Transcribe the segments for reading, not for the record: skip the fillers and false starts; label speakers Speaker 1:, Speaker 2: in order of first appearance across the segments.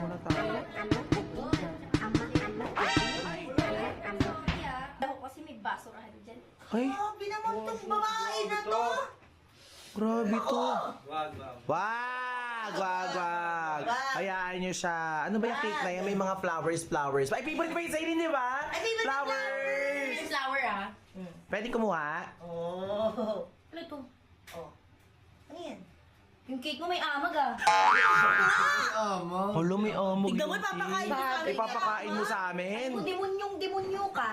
Speaker 1: muna tayo.
Speaker 2: Ako kasi may basurahan dyan.
Speaker 1: Ay,
Speaker 3: Grabe naman tong babae na to.
Speaker 1: grabe to. Wag! Wag! Hayaan nyo siya. Ano ba yung cake na yan? May mga flowers. Ay, favorite pa yun sa'yo rin, di ba?
Speaker 3: Ay, favorite
Speaker 1: Flowers!
Speaker 2: May flower ah.
Speaker 1: Pwede kumuha?
Speaker 3: Oh.
Speaker 2: Ano to?
Speaker 3: Oh. Ano yan?
Speaker 2: Yung cake mo may amag ah.
Speaker 1: Hala, may amog.
Speaker 3: Tignan mo,
Speaker 1: yung
Speaker 3: ipapakain
Speaker 1: cake.
Speaker 3: mo sa amin.
Speaker 1: Ipapakain mo sa amin?
Speaker 2: Kung demonyong-demonyo ka.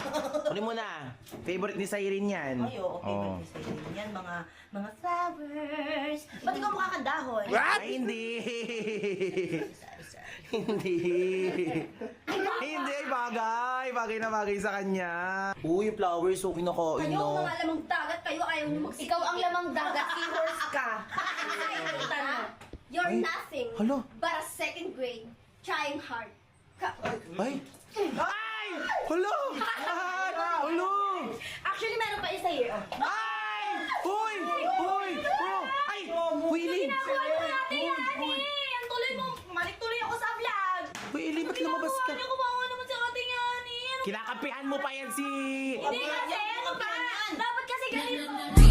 Speaker 1: Uli mo na. Favorite ni Siren yan.
Speaker 3: Ay, oo, okay.
Speaker 1: Oh.
Speaker 3: Yan, mga flowers. Ba't ikaw makakandahon?
Speaker 1: Ay, hindi. Hindi. Hindi, bagay. Bagay na bagay sa kanya. Uy, flowers, okay na kain
Speaker 2: Kayo
Speaker 1: no.
Speaker 2: mga lamang dagat, kayo ayaw nyo mag- Ikaw ang lamang dagat, seahorse ka. You're
Speaker 1: Ay,
Speaker 2: nothing
Speaker 1: hala.
Speaker 2: but a second grade trying hard.
Speaker 1: Ay! Ay! Hala! Ay! Hala!
Speaker 2: Actually, meron pa isa here. Oh.
Speaker 1: Ay! Uy! Uy! Bro! Ay! Willie!
Speaker 2: Ginagawa mo natin yan eh! Ang tuloy mo, malik-tuloy ako sa vlog!
Speaker 1: Uy, Eli, ba't lumabas ka?
Speaker 2: Ano kumawa naman sa ating yan eh?
Speaker 1: Kinakampihan mo pa yan si...
Speaker 2: Hindi kasi, ano ba? Dapat kasi ganito.